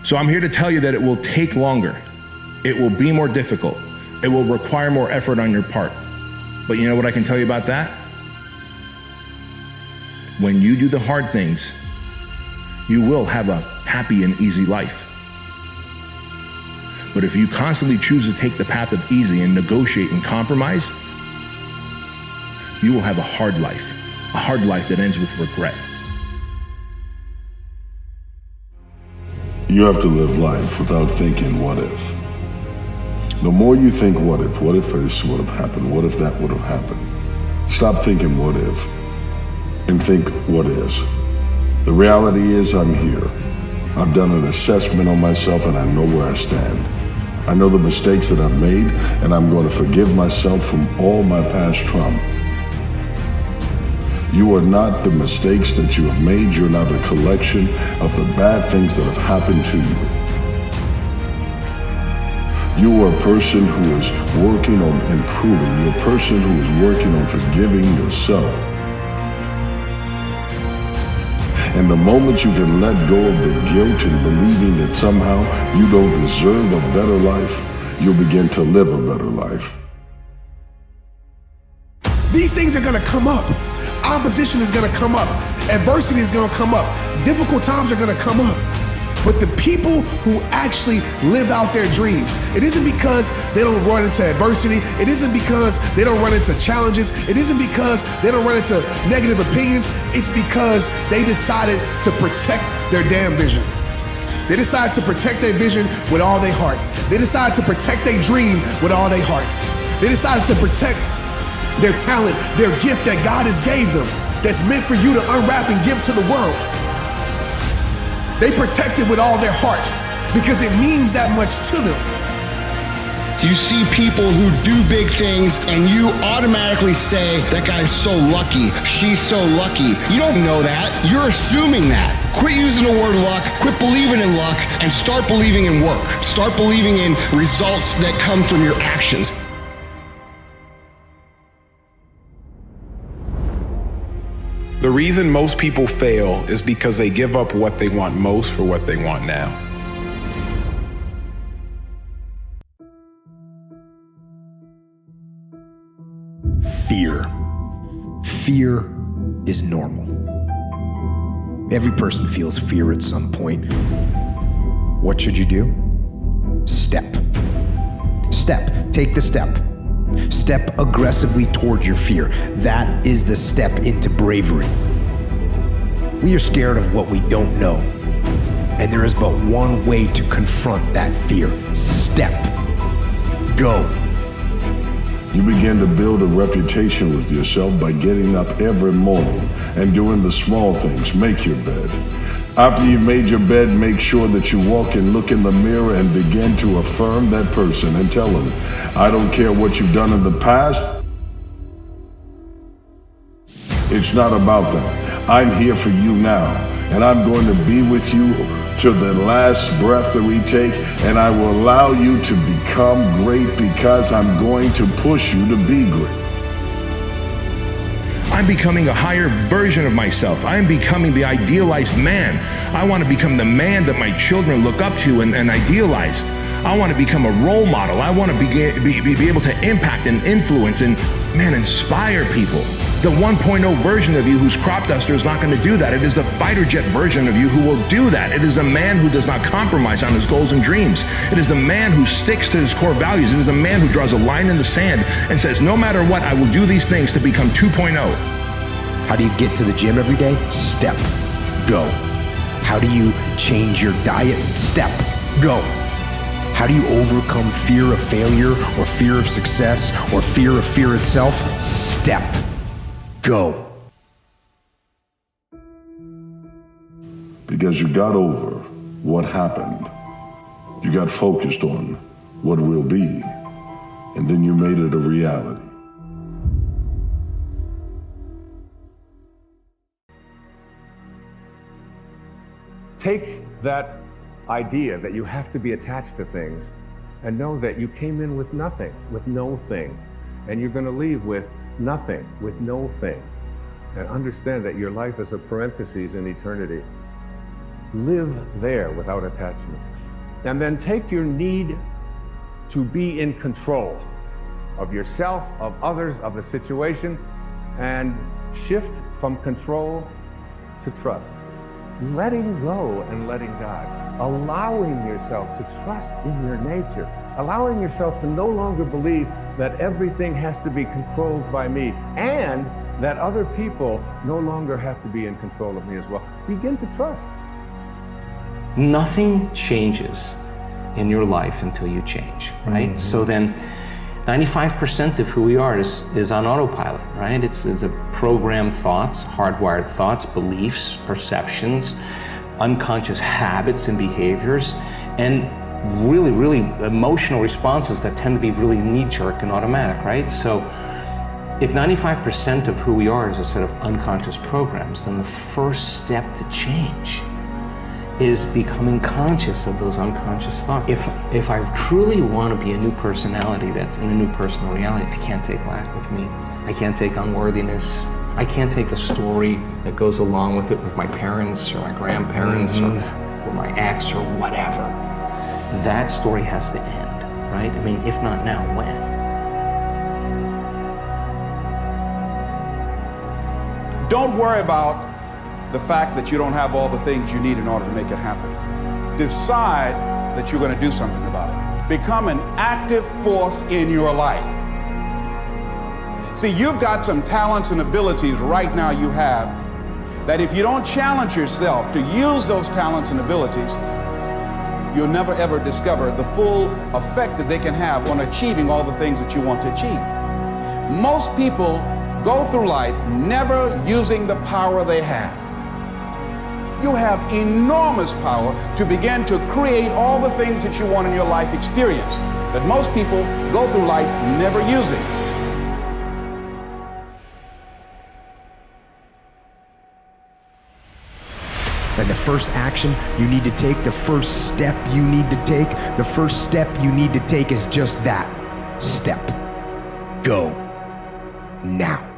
So I'm here to tell you that it will take longer. It will be more difficult. It will require more effort on your part. But you know what I can tell you about that? When you do the hard things, you will have a happy and easy life. But if you constantly choose to take the path of easy and negotiate and compromise, you will have a hard life that ends with regret. You have to live life without thinking what if. The more you think what if this would have happened, what if that would have happened, stop thinking what if and think what is. The reality is I'm here. I've done an assessment on myself and I know where I stand. I know the mistakes that I've made and I'm going to forgive myself from all my past trauma. You are not the mistakes that you have made. You're not a collection of the bad things that have happened to you. You are a person who is working on improving. You're a person who is working on forgiving yourself. And the moment you can let go of the guilt and believing that somehow you don't deserve a better life, you'll begin to live a better life. These things are gonna come up. Opposition is gonna come up. Adversity is gonna come up. Difficult times are gonna come up. But the people who actually live out their dreams, it isn't because they don't run into adversity. It isn't because they don't run into challenges. It isn't because they don't run into negative opinions. It's because they decided to protect their damn vision. They decided to protect their vision with all their heart. They decided to protect their dream with all their heart. They decided to protect their talent, their gift that God has gave them, that's meant for you to unwrap and give to the world. They protect it with all their heart because it means that much to them. You see people who do big things and you automatically say, that guy's so lucky, she's so lucky. You don't know that, you're assuming that. Quit using the word luck, quit believing in luck, and start believing in work. Start believing in results that come from your actions. The reason most people fail is because they give up what they want most for what they want now. Fear. Fear is normal. Every person feels fear at some point. What should you do? Step. Step. Take the step. Step aggressively toward your fear. That is the step into bravery. We are scared of what we don't know. And there is but one way to confront that fear. Step. Go. You begin to build a reputation with yourself by getting up every morning and doing the small things. Make your bed. After you've made your bed, make sure that you walk and look in the mirror and begin to affirm that person and tell them, I don't care what you've done in the past. It's not about that. I'm here for you now, and I'm going to be with you to the last breath that we take, and I will allow you to become great because I'm going to push you to be great. I'm becoming a higher version of myself. I'm becoming the idealized man. I want to become the man that my children look up to and idealize. I want to become a role model. I want to be able to impact and influence and, inspire people. The 1.0 version of you who's crop duster is not going to do that. It is the fighter jet version of you who will do that. It is the man who does not compromise on his goals and dreams. It is the man who sticks to his core values. It is the man who draws a line in the sand and says, no matter what, I will do these things to become 2.0. How do you get to the gym every day? Step. Go. How do you change your diet? Step. Go. How do you overcome fear of failure or fear of success or fear of fear itself? Step. Go. Because you got over what happened. You got focused on what will be, and then you made it a reality. Take that idea that you have to be attached to things and know that you came in with nothing, with no thing, and you're going to leave with nothing, with no thing. And understand that your life is a parenthesis in eternity. live there without attachment. And then take your need to be in control of yourself, of others, of the situation, and shift from control to trust. Letting go and letting God. Allowing yourself to trust in your nature. Allowing yourself to no longer believe that everything has to be controlled by me, and that other people no longer have to be in control of me as well. Begin to trust. Nothing changes in your life until you change, right? Mm-hmm. So then 95% of who we are is on autopilot, right? It's a programmed thoughts, hardwired thoughts, beliefs, perceptions, unconscious habits and behaviors, and really, really emotional responses that tend to be really knee-jerk and automatic, right? So if 95% of who we are is a set of unconscious programs, then the first step to change is becoming conscious of those unconscious thoughts. If I truly want to be a new personality that's in a new personal reality, I can't take lack with me. I can't take unworthiness. I can't take the story that goes along with it with my parents or my grandparents or my ex or whatever. That story has to end, right? I mean, if not now, when? Don't worry about the fact that you don't have all the things you need in order to make it happen. Decide that you're going to do something about it. Become an active force in your life. See, you've got some talents and abilities right now you have that if you don't challenge yourself to use those talents and abilities, you'll never ever discover the full effect that they can have on achieving all the things that you want to achieve. Most people go through life never using the power they have. You have enormous power to begin to create all the things that you want in your life experience, but most people go through life never using. And the first action you need to take, the first step you need to take, the first step you need to take is just that step. Go now.